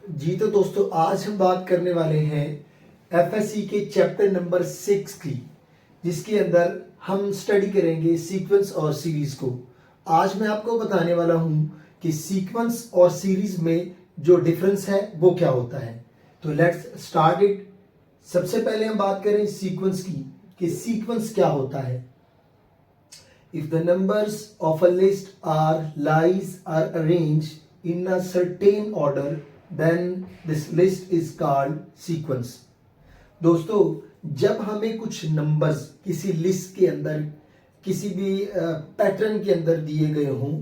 जी तो दोस्तों, आज हम बात करने वाले हैं एफएससी के चैप्टर नंबर 6 की, जिसके अंदर हम स्टडी करेंगे सीक्वेंस और सीरीज को। आज मैं आपको बताने वाला हूं कि सीक्वेंस और सीरीज में जो डिफरेंस है वो क्या होता है। तो लेट्स स्टार्ट इट। सबसे पहले हम बात करें सीक्वेंस की कि सीक्वेंस क्या होता है। If the numbers of a list are arranged in a certain order, then this list is called sequence. दोस्तों, जब हमें कुछ नंबर्स किसी लिस्ट के अंदर किसी भी पैटर्न के अंदर दिए गए हों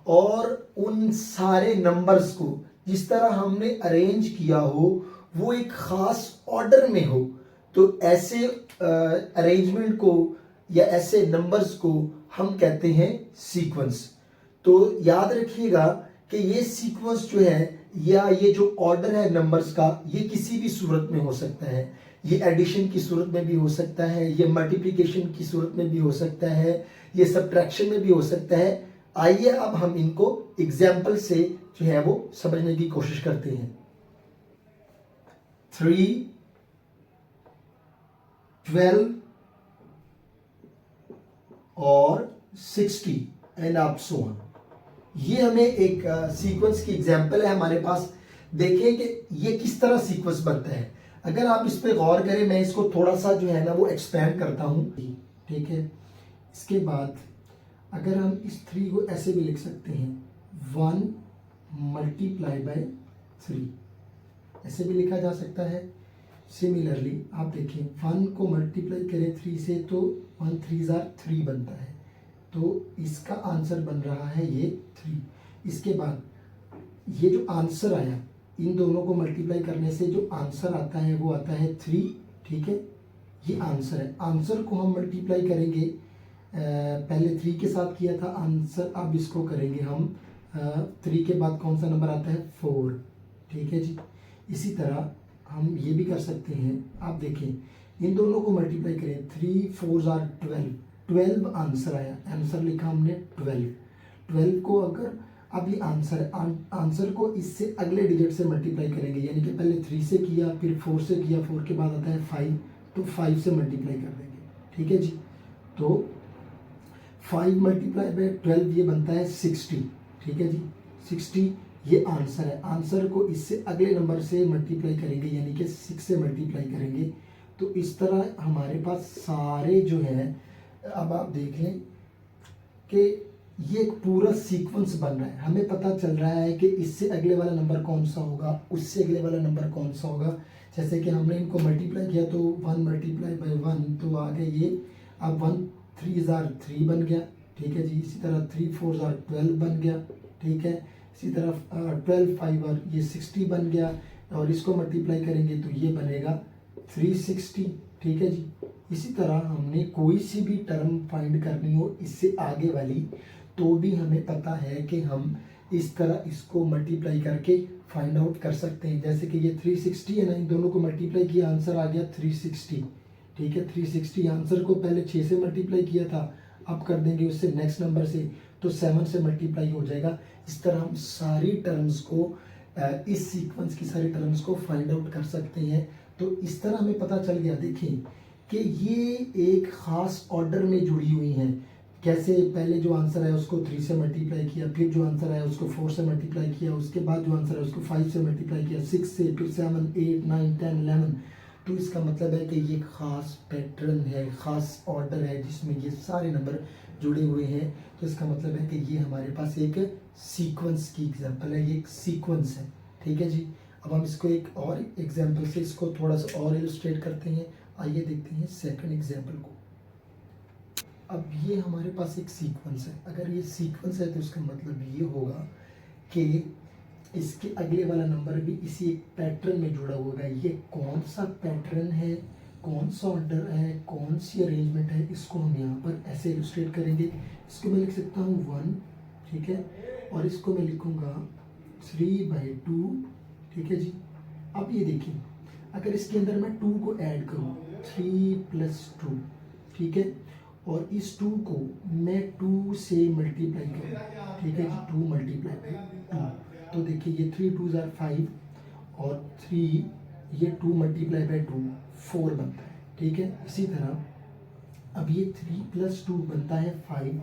और उन सारे नंबर्स को जिस तरह हमने अरेंज किया हो वो एक खास ऑर्डर में हो, तो ऐसे अरेंजमेंट को या ऐसे नंबर्स को हम कहते हैं सीक्वेंस। तो याद रखिएगा कि ये सीक्वेंस जो है या ये जो ऑर्डर है नंबर्स का, ये किसी भी सूरत में हो सकता है। ये एडिशन की सूरत में भी हो सकता है, ये मल्टीप्लिकेशन की सूरत में भी हो सकता है, ये सब्ट्रैक्शन में भी हो सकता है। आइए अब हम इनको एग्जाम्पल से जो है वो समझने की कोशिश करते हैं। 3, 12 और 60 एंड अप सो ऑन। ये हमें एक सीक्वेंस की एग्जांपल है हमारे पास। देखें कि ये किस तरह सीक्वेंस बनता है। अगर आप इस पे गौर करें, मैं इसको थोड़ा सा जो है ना वो एक्सपेंड करता हूं, ठीक है। इसके बाद अगर हम इस 3 को ऐसे भी लिख सकते हैं, 1 मल्टीप्लाई बाय 3, ऐसे भी लिखा जा सकता है। सिमिलरली आप देखिए 1 को मल्टीप्लाई करें 3 से तो 1 3 3 बनता है, तो इसका आंसर बन रहा है ये 3। इसके बाद ये जो आंसर आया, इन दोनों को मल्टीप्लाई करने से जो आंसर आता है वो आता है 3, ठीक है। ये आंसर है। आंसर को हम मल्टीप्लाई करेंगे, पहले 3 के साथ किया था आंसर, अब इसको करेंगे हम 3 के बाद कौन सा नंबर आता है 4, ठीक है जी। इसी तरह हम ये भी कर सकते हैं। आप देखें इन दोनों को मल्टीप्लाई करें, 3 4 12, 12 आंसर आया, आंसर लिखा हमने 12। 12 को अगर अब ये आंसर है, आंसर को इससे अगले डिजिट से मल्टीप्लाई करेंगे, यानी कि पहले 3 से किया, फिर 4 से किया, 4 के बाद आता है 5, तो 5 से मल्टीप्लाई कर देंगे, ठीक है जी। तो 5 मल्टीप्लाई बाय 12 ये बनता है 60, ठीक है जी। 60 ये आंसर है। आंसर को इससे अगले नंबर से मल्टीप्लाई करेंगे, यानी कि 6 से मल्टीप्लाई करेंगे। तो इस तरह हमारे पास सारे जो है, अब आप देख लें कि ये एक पूरा सीक्वेंस बन रहा है। हमें पता चल रहा है कि इससे अगले वाला नंबर कौन सा होगा, उससे अगले वाला नंबर कौन सा होगा। जैसे कि हमने इनको मल्टीप्लाई किया तो 1 मल्टीप्लाई बाय 1 तो आ गया ये। अब 1 3 3 बन गया, ठीक है जी। इसी तरह 3 4 12 बन गया, ठीक है। इसी तरह 12 5 और ये 60 बन गया, और इसको मल्टीप्लाई करेंगे तो ये बनेगा 360, ठीक है जी। इसी तरह हमने कोई सी भी टर्म फाइंड करनी हो इससे आगे वाली, तो भी हमें पता है कि हम इस तरह इसको मल्टीप्लाई करके फाइंड आउट कर सकते हैं। जैसे कि ये 360 है ना, इन दोनों को मल्टीप्लाई किया, आंसर आ गया 360, ठीक है। 360 आंसर को पहले 6 से मल्टीप्लाई किया था, अब कर देंगे उससे नेक्स्ट नंबर से, तो 7 से मल्टीप्लाई हो जाएगा। इस तरह हम सारी टर्म्स को, इस सीक्वेंस की सारी टर्म्स को फाइंड आउट कर सकते हैं। तो इस तरह हमें पता चल गया, देखें कि ये एक खास ऑर्डर में जुड़ी हुई हैं। कैसे, पहले जो आंसर है उसको 3 से मल्टीप्लाई किया, फिर जो आंसर आया उसको 4 से मल्टीप्लाई किया, उसके बाद जो आंसर है उसको 5 से मल्टीप्लाई किया, 6 से, फिर 7 8 9 10 11। तो इसका मतलब है कि ये खास पैटर्न है, खास ऑर्डर है जिसमें ये सारे नंबर जुड़े हुए हैं। तो इसका मतलब है कि ये हमारे पास एक सीक्वेंस की एग्जांपल है, ये एक सीक्वेंस है, ठीक है जी। अब हम इसको एक और एग्जांपल से इसको थोड़ा सा और इलस्ट्रेट करते हैं। आइए देखते हैं सेकंड एग्जांपल को। अब ये हमारे पास एक सीक्वेंस है। अगर ये सीक्वेंस है तो इसका मतलब ये होगा कि इसके अगले वाला नंबर भी इसी एक पैटर्न में जुड़ा होगा। ये कौन सा पैटर्न है, कौन सा ऑर्डर है, कौन सी अरेंजमेंट है, इसको हम यहाँ पर ऐसे इलस्ट्रेट करेंगे। इसको मैं लिख सकता हूँ 1, ठीक है, और इसको मैं लिखूँगा 3/2, ठीक है जी। अब ये देखिए, अगर इसके अंदर मैं 2 को ऐड करूँ, 3 + 2, ठीक है, और इस 2 को मैं 2 से मल्टीप्लाई करूँ, ठीक है जी, 2 × 2। तो देखिए ये 3 2 5 और 3 ये 2 मल्टीप्लाई बाई 2 4 बनता है, ठीक है। इसी तरह अब ये 3 + 2 बनता है 5।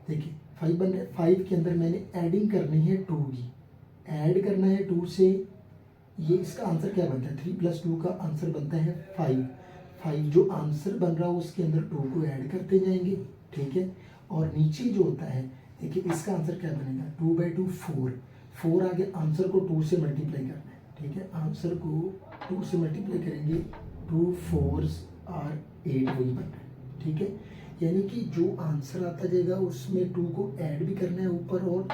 देखिए 5 बन रहा है, 5 के अंदर मैंने एडिंग करनी है 2 की, ऐड करना है 2 से, ये इसका आंसर क्या बनता है, 3 + 2 का आंसर बनता है 5। 5 जो आंसर बन रहा है उसके अंदर 2 को ऐड करते जाएंगे, ठीक है। और नीचे जो होता है, देखिए इसका आंसर क्या बनेगा, 2/2 4। 4 आगे आंसर को 2 से मल्टीप्लाई करना है, ठीक है। आंसर को 2 से मल्टीप्लाई करेंगे, 2 4s are 8 वही बन रहा है, ठीक है। यानी कि जो आंसर आता जाएगा उसमें 2 को ऐड भी करना है ऊपर और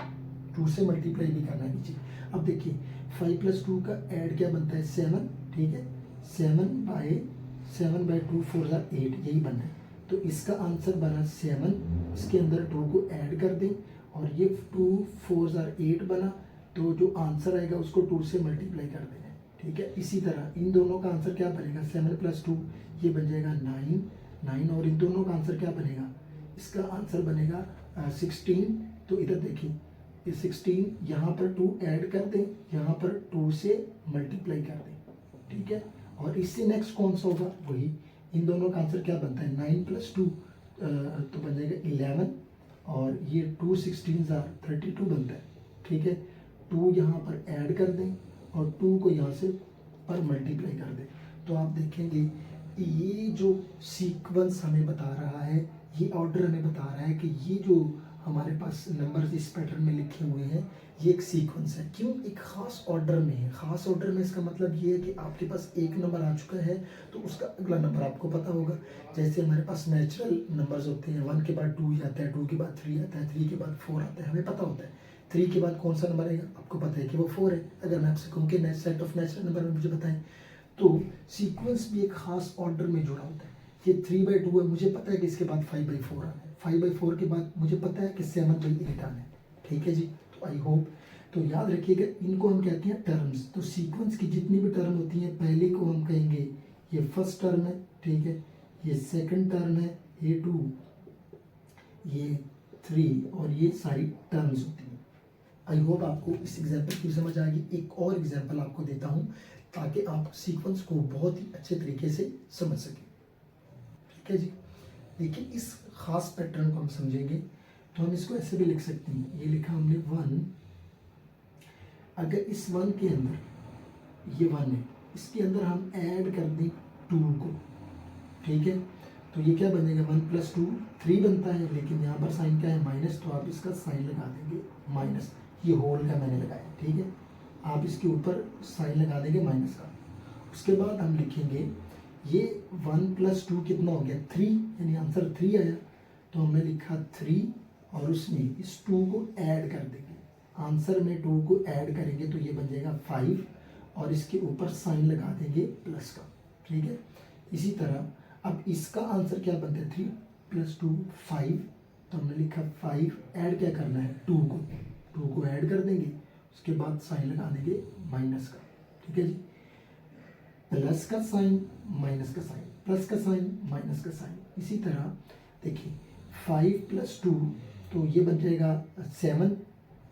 2 से मल्टीप्लाई भी करना है नीचे। अब देखिए 5 + 2 का ऐड क्या बनता है 7, ठीक है। 7/2 4 8 यही बनना है, तो इसका आंसर बना 7। इसके अंदर 2 को ऐड कर दें और ये 2 4 8 बना, तो जो आंसर आएगा उसको 2 से मल्टीप्लाई कर देना है, ठीक है। इसी तरह इन दोनों का आंसर क्या बनेगा, 7 + 2 ये बन जाएगा 9 और इन दोनों का आंसर क्या बनेगा, इसका आंसर बनेगा 16। तो इधर देखिए ये 16, यहाँ पर 2 ऐड कर दें, यहाँ पर 2 से मल्टीप्लाई कर दें, ठीक है। और इससे नेक्स्ट कौन सा होगा, वही इन दोनों का आंसर क्या बनता है 9 + 2 तो बन जाएगा 11 और ये 2 16s are 32 बनता है, ठीक है। 2 यहाँ पर ऐड कर दें और 2 को यहाँ से पर मल्टीप्लाई कर दें, तो आप देखेंगे ये जो सीक्वेंस हमें बता रहा है, ये ऑर्डर हमें बता रहा है कि ये जो हमारे पास नंबर्स इस पैटर्न में लिखे हुए हैं ये एक सीक्वेंस है। क्यों, एक खास ऑर्डर में है। खास ऑर्डर में इसका मतलब ये है कि आपके पास एक नंबर आ चुका है तो उसका अगला नंबर आपको पता होगा। जैसे हमारे पास नेचुरल नंबर्स होते हैं, 1 के बाद 2 आता है, 2 के बाद 3 आता है, 3 के बाद 4 आता है, हमें पता होता है 3 के बाद कौन सा नंबर आएगा, आपको पता है कि वो 4 है। अगर मैं आपसे कहूँ कि next set of natural number में मुझे बताएं, तो सीक्वेंस भी एक खास ऑर्डर में जुड़ा होता है। ये 3/2 है, मुझे पता है कि इसके बाद 5/4 आना है, 5/4 के बाद मुझे पता है कि 7/8 आना है, ठीक है जी। तो आई होप, तो याद रखिएगा इनको हम कहते हैं टर्म्स। तो सीक्वेंस की जितनी भी टर्म होती हैं, पहले को हम कहेंगे ये फर्स्ट टर्म है, ठीक है, ये सेकंड टर्म है, ये 2, ये 3 और ये सारी टर्म्स होती हैं। आई होप आपको इस एग्जाम्पल की समझ आ गई। एक और एग्जाम्पल आपको देता हूँ ताकि आप सीक्वेंस को बहुत ही अच्छे तरीके से समझ सकें, ठीक है जी। देखिए इस खास पैटर्न को हम समझेंगे तो हम इसको ऐसे भी लिख सकते हैं, ये लिखा हमने 1, अगर इस 1 के अंदर ये 1 है, इसके अंदर हम ऐड कर दें 2 को, ठीक है, तो ये क्या बनेगा 1 + 2 3 बनता है, लेकिन यहाँ पर साइन क्या है माइनस, तो आप इसका साइन लगा देंगे माइनस, ये होल का मैंने लगाया, ठीक है। आप इसके ऊपर साइन लगा देंगे माइनस का। उसके बाद हम लिखेंगे ये 1 + 2 कितना हो गया 3, यानी आंसर 3 आया, तो हमने लिखा 3 और उसमें इस 2 को ऐड कर देंगे, आंसर में 2 को ऐड करेंगे तो ये बन जाएगा 5 और इसके ऊपर साइन लगा देंगे प्लस का, ठीक है। इसी तरह अब इसका आंसर क्या बनता है 3 + 2 5, तो हमने लिखा 5, ऐड क्या करना है 2 को ऐड कर देंगे, उसके बाद साइन लगा देंगे माइनस का, ठीक है जी। प्लस का साइन माइनस का साइन, प्लस का साइन माइनस का साइन। इसी तरह देखिए 5 + 2 तो ये बन जाएगा 7,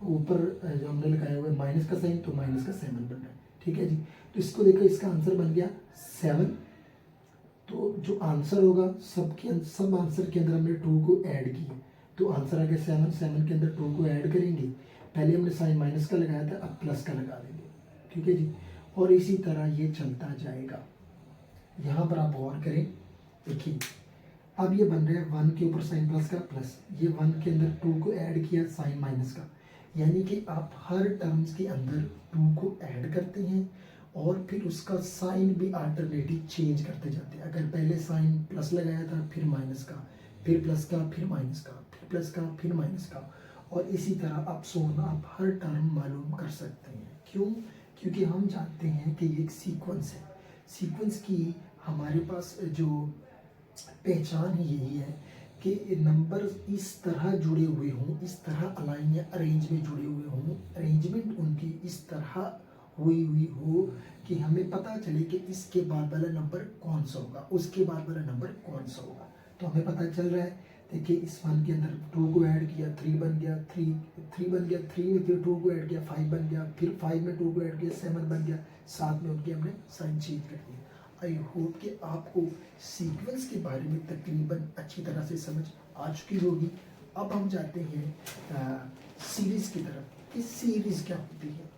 ऊपर जो हमने लगाया हुआ है माइनस का साइन, तो माइनस का 7 बन रहा है, ठीक है जी। तो इसको देखो, इसका आंसर बन गया 7। तो जो आंसर होगा सब आंसर के अंदर हमने 2 को ऐड किया, तो आंसर आ गया 7। 7 के अंदर 2 को ऐड करेंगे, पहले हमने साइन माइनस का लगाया था, अब प्लस का लगा देंगे, ठीक है जी। और इसी तरह ये चलता जाएगा। यहाँ पर आप गौर करें, देखिए अब ये बन रहा है 1 के ऊपर साइन प्लस का प्लस, ये 1 के अंदर 2 को ऐड किया साइन माइनस का, यानी कि आप हर टर्म्स के अंदर 2 को ऐड करते हैं और फिर उसका साइन भी अल्टरनेटिव चेंज करते जाते हैं। अगर पहले साइन प्लस लगाया था, फिर माइनस का, फिर प्लस का, फिर माइनस का, फिर प्लस का, फिर माइनस का, और इसी तरह आप आप हर टर्म मालूम कर सकते हैं। क्यों? क्योंकि हम जानते हैं कि ये एक सीक्वेंस है। सीक्वेंस की हमारे पास जो पहचान ही यही है कि नंबर इस तरह जुड़े हुए हों, इस तरह अलाइन या अरेंज में जुड़े हुए हों, अरेंजमेंट उनकी इस तरह हुई हो कि हमें पता चले कि इसके बाद वाला नंबर कौन सा होगा, उसके बाद वाला नंबर कौन सा होगा। तो हमें पता चल रहा है, देखिए इस 1 के अंदर 2 को ऐड किया 3 बन गया, 3 बन गया, 3 में फिर 2 को ऐड किया 5 बन गया, फिर 5 में 2 को ऐड किया 7 बन गया, साथ में उनकी हमने साइन चेंज कर दिया। आई होप कि आपको सीक्वेंस के बारे में तकरीबन अच्छी तरह से समझ आ चुकी होगी। अब हम जाते हैं सीरीज़ की तरफ। इस सीरीज़ क्या होती है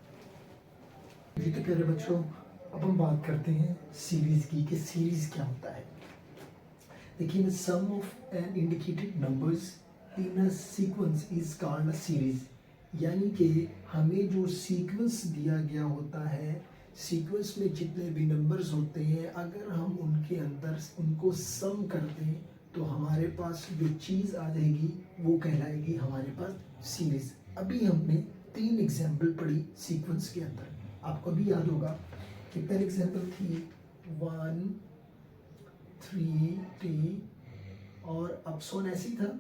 जी? तो प्यारे बच्चों, अब हम बात करते हैं सीरीज़ की कि सीरीज़ क्या होता है। देखिए, sum of an indicated numbers in a sequence is called a series. यानी कि हमें जो सीक्वेंस दिया गया होता है, सीक्वेंस में जितने भी नंबर्स होते हैं, अगर हम उनके अंदर उनको सम कर दें तो हमारे पास जो चीज़ आ जाएगी वो कहलाएगी हमारे पास सीरीज। अभी हमने 3 एग्जाम्पल पढ़ी सीक्वेंस के अंदर। आपको भी याद होगा कि पहली एग्जाम्पल थी 1 3 3 और अपसोन ऐसी था।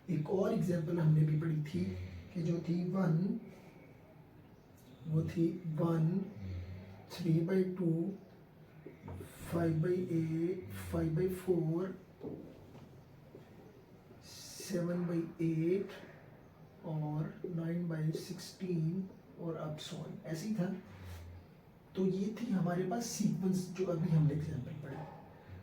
एक और एग्जाम्पल हमने भी पढ़ी थी कि जो थी 1, वो थी 1 3/2 5/8 5/4 7/8 और 9/16 और अपसोन ऐसी था। तो ये थी हमारे पास सीक्वेंस जो अभी हमने एग्जाम्पल पढ़ा।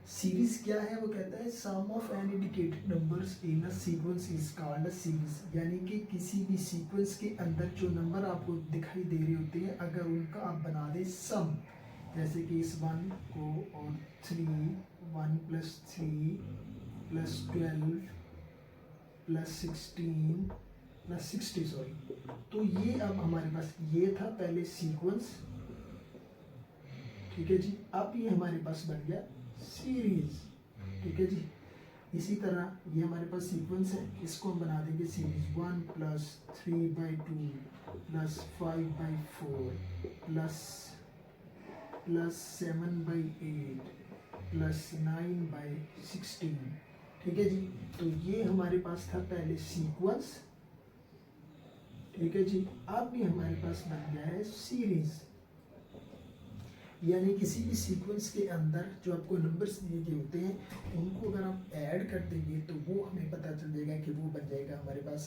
सीरीज क्या है? वो कहता है sum of an indicated numbers in a sequence is called a series. यानी कि किसी भी सीक्वेंस के अंदर जो नंबर आपको दिखाई दे रहे होते हैं, अगर उनका आप बना दें सम, जैसे कि इस 1 को और 3 1 + 3 + 12 + 16 + 60 सॉरी। तो ये अब हमारे पास ये था पहले सीक्वेंस, ठीक है जी। अब ये हमारे पास बन गया सीरीज, ठीक है जी। इसी तरह ये हमारे पास सीक्वेंस है, इसको हम बना देंगे सीरीज 1 + 3/2 + 5/4 + 7/8 + 9/16, ठीक है जी। तो ये हमारे पास था पहले सीक्वेंस, ठीक है जी। अब ये हमारे पास बन गया है सीरीज। यानी किसी भी सीक्वेंस के अंदर जो आपको नंबर्स दिए गए होते हैं, उनको अगर आप ऐड कर देंगे तो वो हमें पता चल जाएगा कि वो बन जाएगा हमारे पास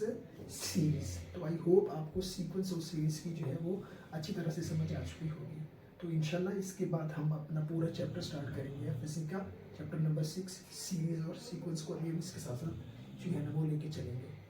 सीरीज। तो आई होप आपको सीक्वेंस और सीरीज की जो है वो अच्छी तरह से समझ आ चुकी होगी। तो इंशाल्लाह इसके बाद हम अपना पूरा चैप्टर स्टार्ट करेंगे फिजिक्स का, चैप्टर नंबर 6 सीरीज और सीक्वेंस को अभी हम इसके साथ साथ जो है ना वो लेके चलेंगे।